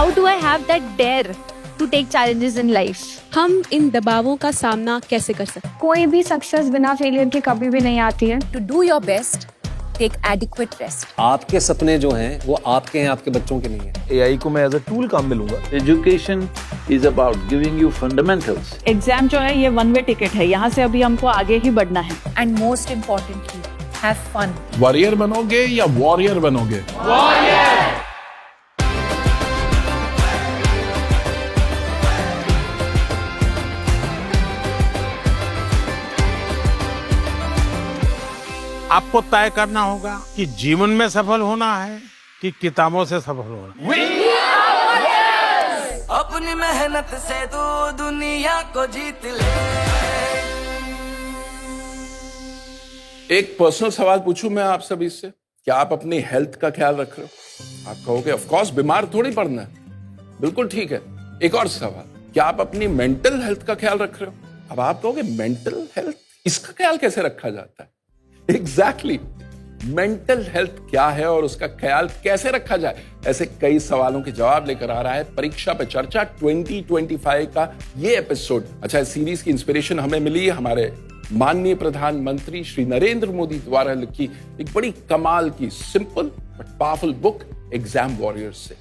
How do I have that dare to take challenges in life? हम इन दबावों का सामना कैसे कर सकते हैं? कोई भी सक्सेस बिना फेलियर के कभी भी नहीं आती है। To do your best, take adequate rest. आपके सपने जो हैं वो आपके हैं, आपके बच्चों के नहीं हैं। AI को मैं एज अ टूल काम में लूंगा। Education is about giving you fundamentals. Exam जो है ये वन वे टिकट है, यहाँ से अभी हमको आगे ही बढ़ना है। And most importantly, have fun. Warrior बनोगे या वॉरियर बनोगे? आपको तय करना होगा कि जीवन में सफल होना है कि किताबों से सफल होना है। अपनी मेहनत से तू दुनिया को जीत ले। एक पर्सनल सवाल पूछूं मैं आप सभी से, क्या आप अपनी हेल्थ का ख्याल रख रहे हो? आप कहोगे ऑफ कोर्स, बीमार थोड़ी पड़ना है। बिल्कुल ठीक है। एक और सवाल, क्या आप अपनी मेंटल हेल्थ का ख्याल रख रहे हो? अब आप कहोगे मेंटल हेल्थ, इसका ख्याल कैसे रखा जाता है? एग्जैक्टली मेंटल हेल्थ क्या है और उसका ख्याल कैसे रखा जाए, ऐसे कई सवालों के जवाब लेकर आ रहा है परीक्षा पे चर्चा 2025 का ये एपिसोड। अच्छा, इस सीरीज की इंस्पिरेशन हमें मिली हमारे माननीय प्रधानमंत्री श्री नरेंद्र मोदी द्वारा लिखी एक बड़ी कमाल की simple but powerful book exam warriors से।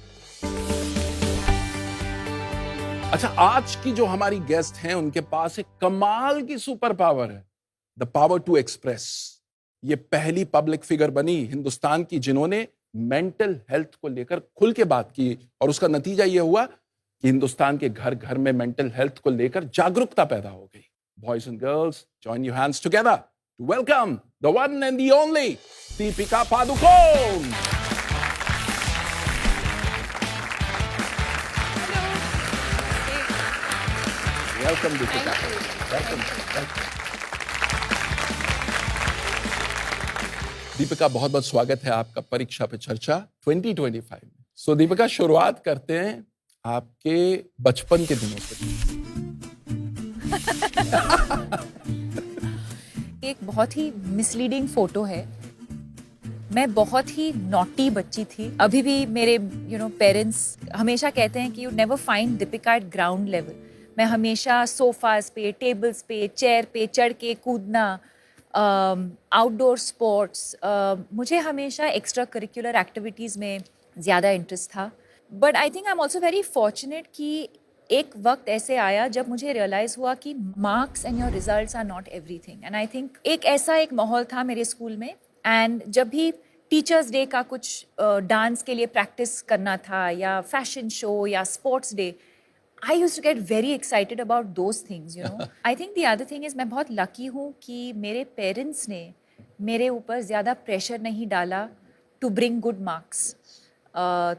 अच्छा, आज की जो हमारी गेस्ट हैं उनके पास एक कमाल की सुपर पावर है, द पावर टू एक्सप्रेस। ये पहली पब्लिक फिगर बनी हिंदुस्तान की जिन्होंने मेंटल हेल्थ को लेकर खुल के बात की, और उसका नतीजा ये हुआ कि हिंदुस्तान के घर घर में मेंटल हेल्थ को लेकर जागरूकता पैदा हो गई। Boys and girls, join your hands together to welcome the one and the only Deepika Padukone. Welcome Deepika. Welcome. Deepika, बहुत बहुत स्वागत है आपका परीक्षा पे चर्चा 2025 में। सो दीपिका, शुरुआत करते हैं आपके बचपन के दिनों से। एक बहुत ही मिसलीडिंग फोटो है। मैं बहुत ही नॉटी बच्ची थी। अभी भी मेरे पेरेंट्स हमेशा कहते हैं कि you never find Deepika eight ground level. मैं हमेशा सोफाज पे, टेबल्स पे, चेयर पे चढ़ के कूदना, आउटडोर स्पोर्ट्स, मुझे हमेशा एक्स्ट्रा करिकुलर एक्टिविटीज़ में ज़्यादा इंटरेस्ट था। But I think I am also very fortunate कि एक वक्त ऐसे आया जब मुझे रियलाइज़ हुआ कि marks and your results are not everything. And I think एक माहौल था मेरे स्कूल में, एंड जब भी टीचर्स डे का कुछ डांस के लिए प्रैक्टिस करना था या फैशन शो या sports day, I used to get very excited about those things, you know. I think the other thing is मैं बहुत lucky हूँ कि मेरे parents ने मेरे ऊपर ज़्यादा pressure नहीं डाला to bring good marks.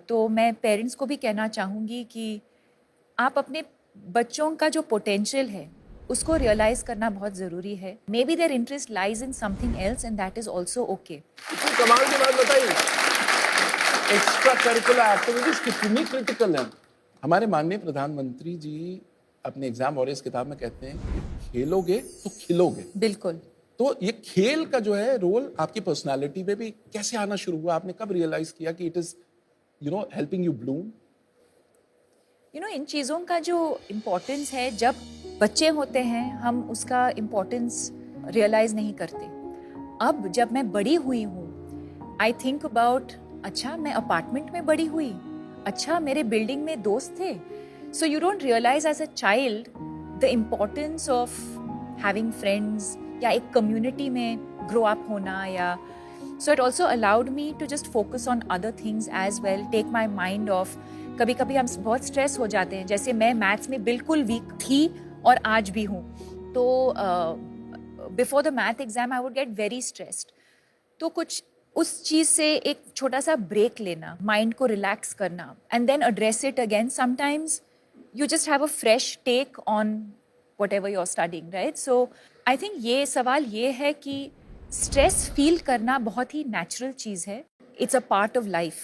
तो मैं parents को भी कहना चाहूँगी कि आप अपने बच्चों का जो potential है उसको realize करना बहुत ज़रूरी है. Maybe their interest lies in something else and that is also okay. कमाल की बात बताइए, एक्स्ट्रा करिकुलर एक्टिविटीज कितनी क्रिटिकल है। हमारे माननीय प्रधानमंत्री जी अपने एग्जाम वॉरियर्स किताब में कहते हैं कि खेलोगे तो खिलोगे। बिल्कुल। तो ये खेल का जो है रोल आपकी पर्सनालिटी में भी कैसे आना शुरू हुआ? आपने कब रियलाइज किया कि it is helping you bloom? इन चीज़ों का जो इम्पोर्टेंस है, जब बच्चे होते हैं हम उसका इम्पोर्टेंस रियलाइज नहीं करते। अब जब मैं बड़ी हुई हूँ, आई थिंक अबाउट, अच्छा मैं अपार्टमेंट में बड़ी हुई, अच्छा मेरे बिल्डिंग में दोस्त थे। So you don't realise as a child the importance of having friends या एक कम्युनिटी में ग्रो अप होना, या so it also allowed me to just focus on other things as well, take my mind off. कभी कभी हम बहुत stress हो जाते हैं, जैसे मैं मैथ्स में बिल्कुल वीक थी और आज भी हूँ, तो before the math exam I would get very stressed. तो कुछ उस चीज़ से एक छोटा सा ब्रेक लेना, माइंड को रिलैक्स करना, and then address it again. Sometimes you just have a fresh take on whatever you are studying, right? So I think ये सवाल ये है कि स्ट्रेस फील करना बहुत ही नेचुरल चीज़ है। It's a part of life.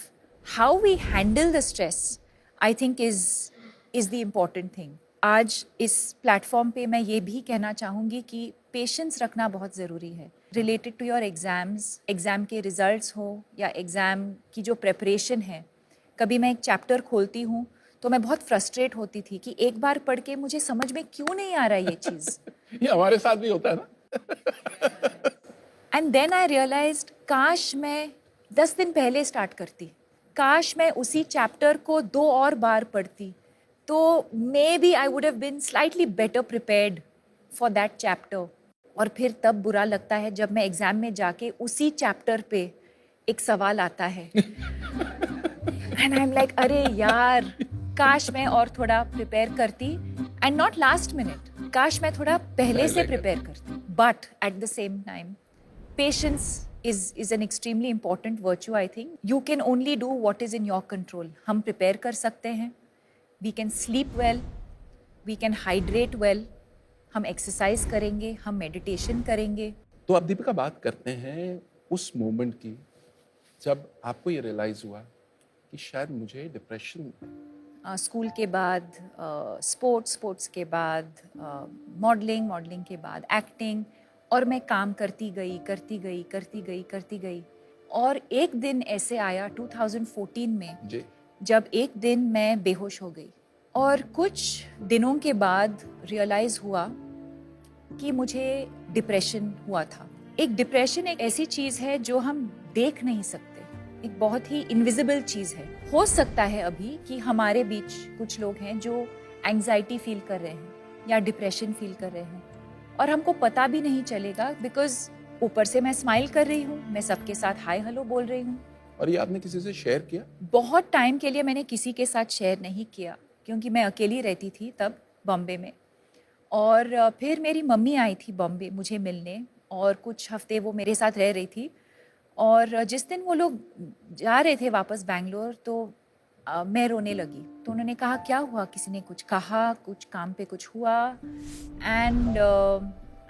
How we handle the stress I think is the important thing. आज इस प्लेटफॉर्म पे मैं ये भी कहना चाहूँगी कि पेशेंस रखना बहुत ज़रूरी है related to your exams. Exam के रिजल्ट्स हो या एग्ज़ाम की जो प्रेपरेशन है, कभी मैं एक चैप्टर खोलती हूँ तो मैं बहुत फ्रस्ट्रेट होती थी कि एक बार पढ़ के मुझे समझ में क्यों नहीं आ रहा ये चीज़। ये हमारे साथ भी होता है ना। एंड देन आई रियलाइज्ड काश मैं 10 दिन पहले स्टार्ट करती, काश मैं उसी चैप्टर को 2 और बार पढ़ती, तो maybe I would have been slightly better prepared for that chapter. और फिर तब बुरा लगता है जब मैं एग्जाम में जाके उसी चैप्टर पे एक सवाल आता है एंड आई एम लाइक अरे यार, काश मैं और थोड़ा प्रिपेयर करती, एंड नॉट लास्ट मिनट, काश मैं थोड़ा पहले से प्रिपेयर करती। But at the same time patience is an extremely important virtue, I think. You can only do what is in your control. हम prepare कर सकते हैं, we can sleep well, we can hydrate well, हम exercise करेंगे, हम meditation करेंगे। तो अब दीपिका बात करते हैं उस मोमेंट की जब आपको ये रियलाइज हुआ कि शायद मुझे डिप्रेशन। स्कूल के बाद स्पोर्ट्स के बाद मॉडलिंग के बाद एक्टिंग, और मैं काम करती गई। और एक दिन ऐसे आया 2014 में जी। जब एक दिन मैं बेहोश हो गई, और कुछ दिनों के बाद रियलाइज़ हुआ कि मुझे डिप्रेशन हुआ था। एक डिप्रेशन एक ऐसी चीज़ है जो हम देख नहीं सकते, एक बहुत ही इनविजिबल चीज़ है। हो सकता है अभी कि हमारे बीच कुछ लोग हैं जो एंग्जाइटी फील कर रहे हैं या डिप्रेशन फील कर रहे हैं, और हमको पता भी नहीं चलेगा, बिकॉज ऊपर से मैं स्माइल कर रही हूँ, मैं सबके साथ हाय हेलो बोल रही हूँ। और ये आपने किसी से शेयर किया? बहुत टाइम के लिए मैंने किसी के साथ शेयर नहीं किया, क्योंकि मैं अकेली रहती थी तब बॉम्बे में। और फिर मेरी मम्मी आई थी बॉम्बे मुझे मिलने, और कुछ हफ्ते वो मेरे साथ रह रही थी। और जिस दिन वो लोग जा रहे थे वापस बैंगलोर, तो मैं रोने लगी। तो उन्होंने कहा क्या हुआ, किसी ने कुछ कहा, कुछ काम पे कुछ हुआ? एंड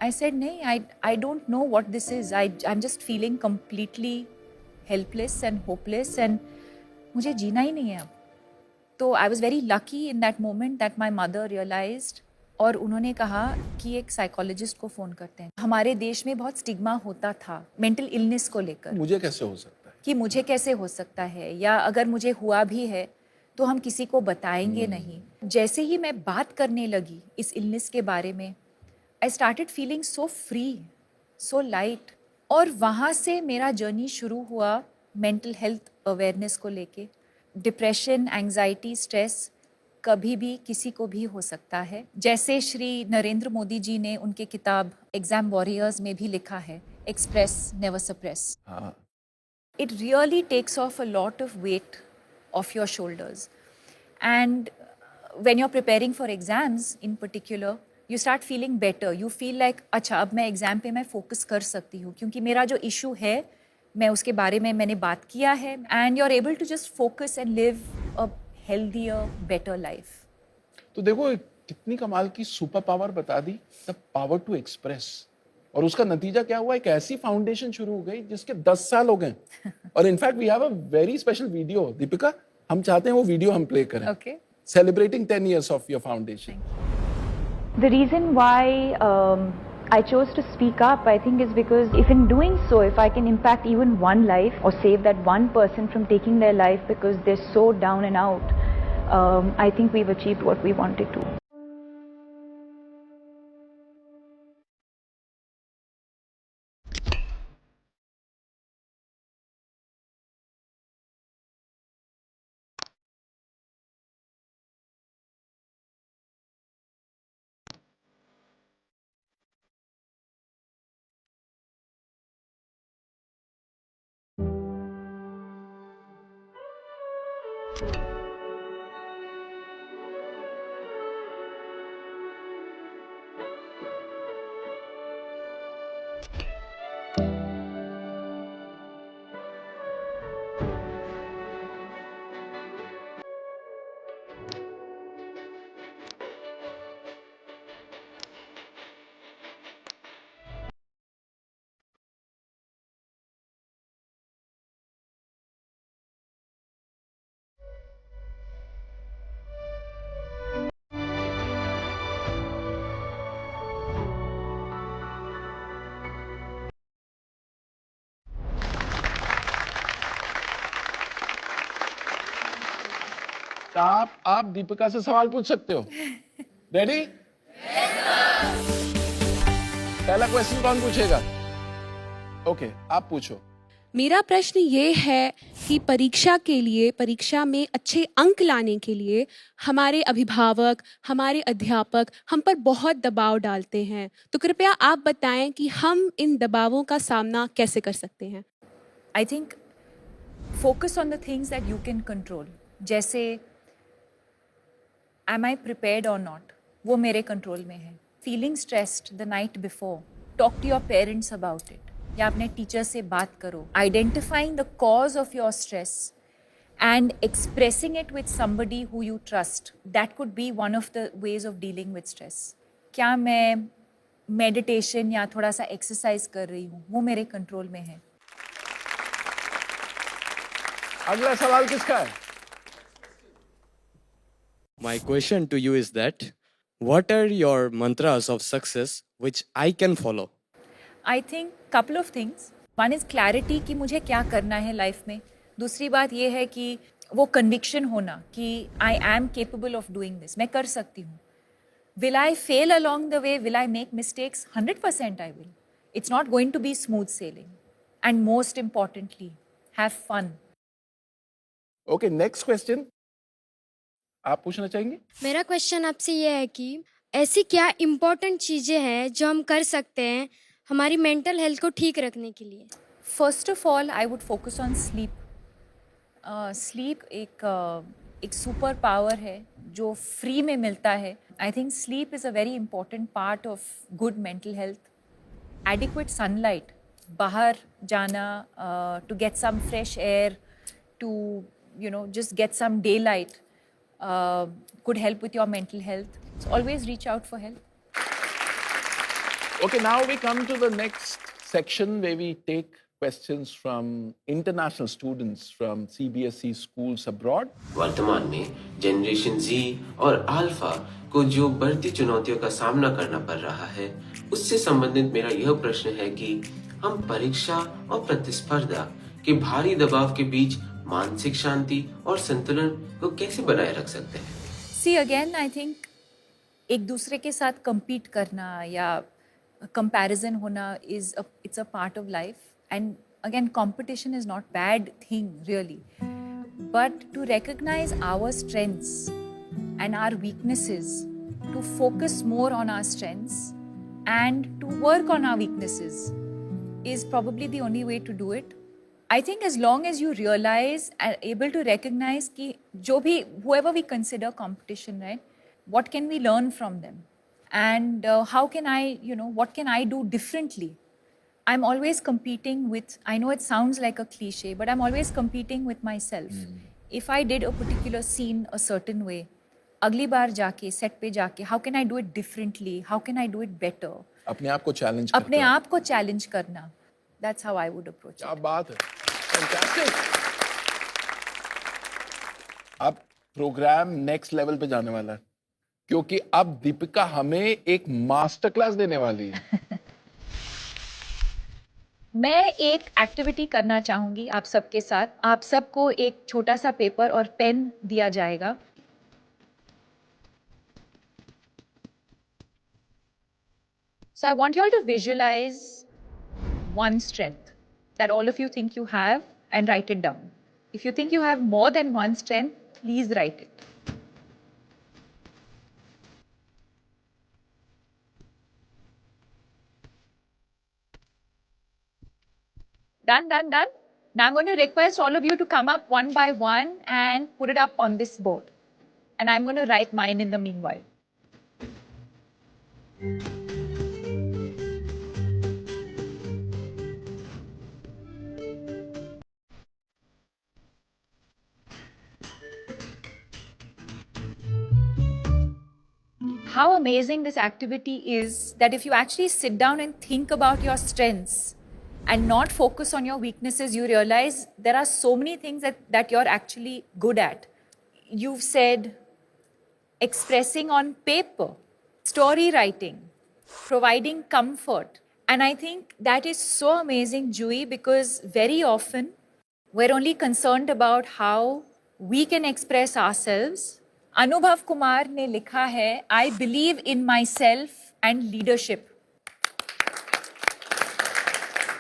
आई सेड नहीं, I don't know what this is, I am just feeling completely helpless and hopeless, and मुझे जीना ही नहीं है अब। तो I was very lucky in that moment that my mother realised, और उन्होंने कहा कि एक साइकोलॉजिस्ट को फ़ोन करते हैं। हमारे देश में बहुत स्टिग्मा होता था मेंटल इलनेस को लेकर, मुझे कैसे हो सकता है, कि मुझे कैसे हो सकता है, या अगर मुझे हुआ भी है तो हम किसी को बताएंगे नहीं। जैसे ही मैं बात करने लगी इस इलनेस के बारे में, I started feeling so free, so light. और वहाँ से मेरा जर्नी शुरू हुआ मेंटल हेल्थ अवेयरनेस को लेके। डिप्रेशन, एंग्जाइटी, स्ट्रेस कभी भी किसी को भी हो सकता है। जैसे श्री नरेंद्र मोदी जी ने उनके किताब एग्जाम वॉरियर्स में भी लिखा है, एक्सप्रेस नेवर सप्रेस। हाँ। It really takes off a lot of weight off your shoulders. And when you're preparing for exams in particular, you start feeling better. You feel like, अच्छा अब मैं exam पे मैं फोकस कर सकती हूँ, क्योंकि मेरा जो इशू है मैं उसके बारे में मैंने बात किया है। And you're able to just focus and live a healthier, better life. तो देखो कितनी कमाल की सुपर पावर बता दी, द पावर टू एक्सप्रेस। और उसका नतीजा क्या हुआ, एक ऐसी फाउंडेशन शुरू हो गई जिसके 10 साल हो गए। और in fact we have a very special video. Deepika, हम चाहते हैं वो वीडियो हम प्ले करें, Okay. Celebrating 10 years of your foundation. The reason why I chose to speak up, I think, is because if in doing so, if I can impact even one life or save that one person from taking their life because they're so down and out, I think we've achieved what we wanted to. आप दीपिका से सवाल पूछ सकते हो। Ready? पहला question कौन पूछेगा? Okay, आप पूछो। मेरा प्रश्न ये है कि परीक्षा के लिए, परीक्षा में अच्छे अंक लाने के लिए हमारे अभिभावक, हमारे अध्यापक हम पर बहुत दबाव डालते हैं, तो कृपया आप बताएं कि हम इन दबावों का सामना कैसे कर सकते हैं। I think focus on the things that you can control, जैसे एम आई प्रिपेयर्ड और नॉट, वो मेरे कंट्रोल में है। Feeling stressed the night before, talk to your parents about it, या अपने टीचर से बात करो। Identifying the cause of your stress and expressing it with somebody who you trust, that could be one of the ways of dealing with stress. क्या मैं meditation या थोड़ा सा एक्सरसाइज कर रही हूँ, वो मेरे कंट्रोल में है। अगला सवाल किसका है? My question to you is that what are your mantras of success which I can follow? I think couple of things. One is clarity कि मुझे क्या करना है लाइफ में। दूसरी बात ये है कि वो conviction होना कि I am capable of doing this, मैं कर सकती हूँ। Will I fail along the way? Will I make mistakes? 100% I will. It's not going to be smooth sailing. And most importantly, have fun. Okay, next question आप पूछना चाहेंगे? मेरा question आपसे ये है कि ऐसी क्या इम्पोर्टेंट चीज़ें हैं जो हम कर सकते हैं हमारी मेंटल हेल्थ को ठीक रखने के लिए? First of all I would focus on sleep. Sleep एक सुपर पावर है जो फ्री में मिलता है। I think sleep is a very important part of good mental health. Adequate sunlight, बाहर जाना to get some fresh air, to just get some daylight could help with your mental health. So always reach out for help. Okay, now we come to the next section where we take questions from international students from CBSE schools abroad. वर्तमान में generation Z और alpha को जो बढ़ती चुनौतियों का सामना करना पड़ रहा है, उससे संबंधित मेरा यह प्रश्न है कि हम परीक्षा और प्रतिस्पर्धा के भारी दबाव के बीच मानसिक शांति और संतुलन को कैसे बनाए रख सकते हैं? See again, I think एक दूसरे के साथ compete करना या comparison होना it's a part of life, and again competition is not bad thing really, but to recognize our strengths and our weaknesses, to focus more on our strengths and to work on our weaknesses is probably the only way to do it. I think as long as you realize and able to recognize कि जो भी whoever we consider competition, right? What can we learn from them? And how can I, what can I do differently? I'm always competing with, I know it sounds like a cliche, but I'm always competing with myself. If I did a particular scene a certain way, अगली बार जाके, set पे जाके, how can I do it differently? How can I do it better? अपने आप को challenge अपने आप को चैलेंज करना। That's how I would approach it. क्या बात है, fantastic. अब प्रोग्राम नेक्स्ट लेवल पे जाने वाला है, क्योंकि अब दीपिका हमें एक मास्टर क्लास देने वाली है। मैं एक एक्टिविटी करना चाहूंगी आप सबके साथ। आप सबको एक छोटा सा पेपर और पेन दिया जाएगा। So I want you all to visualize one strength that all of you think you have and write it down. If you think you have more than one strength, please write it. Done, done, done. Now I'm going to request all of you to come up one by one and put it up on this board. And I'm going to write mine in the meanwhile. How amazing this activity is that if you actually sit down and think about your strengths and not focus on your weaknesses, you realize there are so many things that you're actually good at. You've said expressing on paper, story writing, providing comfort. And I think that is so amazing, Jui, because very often we're only concerned about how we can express ourselves. Anubhav Kumar ने लिखा है, I believe in myself and leadership.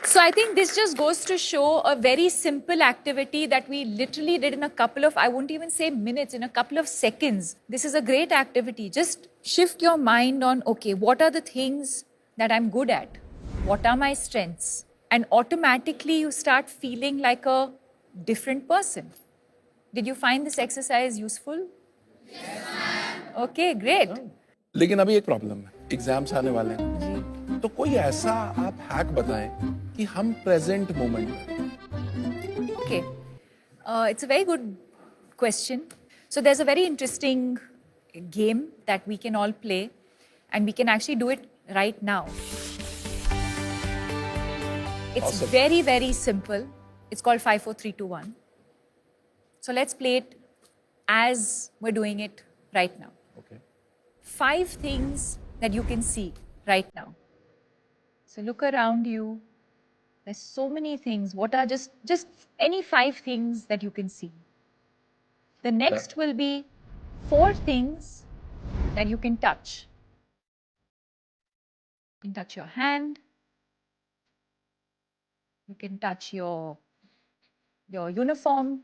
So I think this just goes to show a very simple activity that we literally did in a couple of, I won't even say minutes, in a couple of seconds. This is a great activity. Just shift your mind on, okay, what are the things that I'm good at? What are my strengths? And automatically you start feeling like a different person. Did you find this exercise useful? Yes, ma'am. Okay, great. लेकिन अभी एक problem है, exams आने वाले हैं, तो कोई ऐसा आप हैक बताएं कि हम प्रेजेंट मोमेंट में. Okay, it's a very good question. So there's a very interesting game that we can all play, and we can actually do it right now. It's Awesome. very, very simple. It's called 5, 4, 3, 2, 1. So let's play it as we're doing it right now. Okay. 5 things that you can see right now. So look around you. There's so many things. What are just any 5 things that you can see? The next will be 4 things that you can touch. You can touch your hand. You can touch your uniform.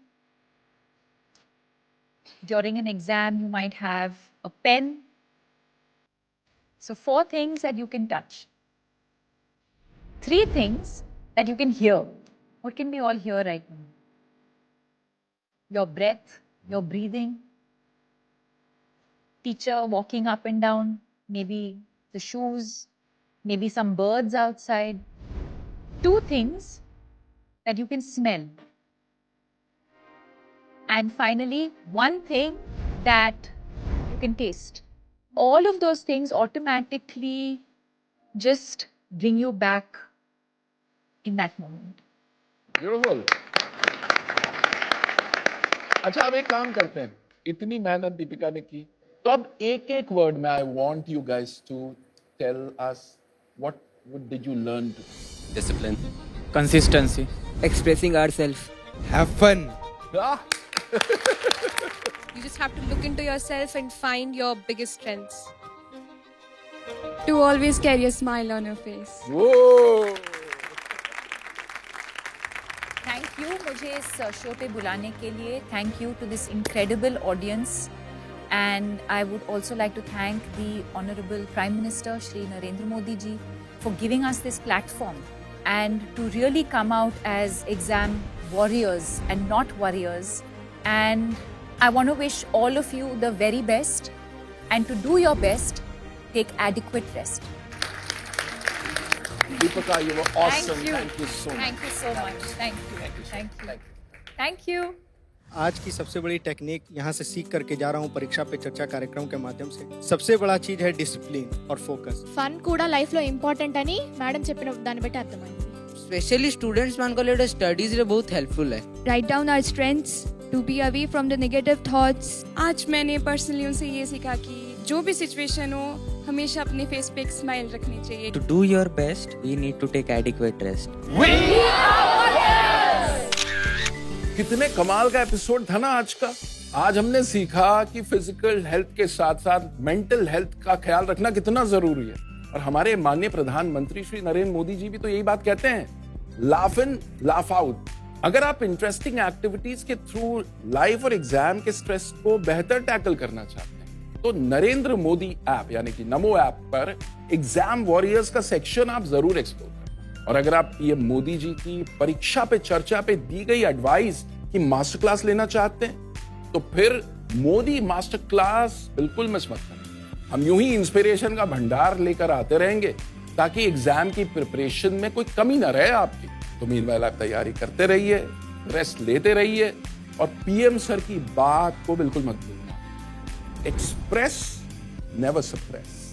During an exam, you might have a pen. So 4 things that you can touch. 3 things that you can hear. What can we all hear right now? Your breath, your breathing. Teacher walking up and down. Maybe the shoes. Maybe some birds outside. 2 things that you can smell. And finally, 1 thing that you can taste. All of those things automatically just bring you back in that moment. Beautiful. अच्छा, अब एक काम करते हैं. इतनी मेहनत दीपिका ने की, तो अब एक वर्ड में I want you guys to tell us what did you learn to? Discipline. Consistency. Expressing ourselves. Have fun. You just have to look into yourself and find your biggest strengths. To always carry a smile on your face. Whoa! Thank you मुझे इस show पे बुलाने के लिए. Thank you to this incredible audience. And I would also like to thank the Honorable Prime Minister Shri Narendra Modi ji for giving us this platform and to really come out as exam warriors and not warriors. And I want to wish all of you the very best, and to do your best, take adequate rest. Deepika, you were awesome. Thank you. Thank you so much. Thank you so much. Thank you. Thank you. Thank you. आज की सबसे बड़ी technique यहाँ से सीख करके जा रहा हूँ परीक्षा पे चर्चा कार्यक्रम के माध्यम से. सबसे बड़ा चीज है डिसिप्लिन और फोकस. ఫన్ కూడా లైఫ్ లో ఇంపార్టెంట్ అని మేడం చెప్పిన దాన్ని బట్టి అర్థమైంది. स्पेशली स्टूडेंट्स मान को लेकर स्टडीज रे बहुत हेल्पफुल है. Write down our strengths to be away from the negative thoughts. आज मैंने पर्सनली उनसे ये सीखा कि जो भी सिचुएशन हो हमेशा अपने फेस पे एक स्माइल रखनी चाहिए. To do your best we need to take adequate rest. कितने कमाल का एपिसोड था ना आज का. आज हमने सीखा कि फिजिकल हेल्थ के साथ साथ मेंटल हेल्थ का ख्याल रखना कितना जरूरी है. और हमारे माननीय प्रधानमंत्री श्री नरेंद्र मोदी जी भी तो यही बात कहते हैं, लाफ इन लाफ आउट. अगर आप इंटरेस्टिंग एक्टिविटीज के थ्रू लाइफ और एग्जाम के स्ट्रेस को बेहतर टैकल करना चाहते हैं तो नरेंद्र मोदी ऐप यानी कि नमो ऐप पर एग्जाम वॉरियर्स का सेक्शन आप जरूर एक्सप्लोर करें. और अगर आप ये मोदी जी की परीक्षा पे चर्चा पे दी गई एडवाइस की मास्टर क्लास लेना चाहते हैं तो फिर मोदी मास्टर क्लास बिल्कुल मिस मत करें. हम यूं ही इंस्पिरेशन का भंडार लेकर आते रहेंगे ताकि एग्जाम की प्रिपरेशन में कोई कमी ना रहे आपकी. तो मीनवाइल आप तैयारी करते रहिए, रेस्ट लेते रहिए और पीएम सर की बात को बिल्कुल मत भूलना. Express never suppress.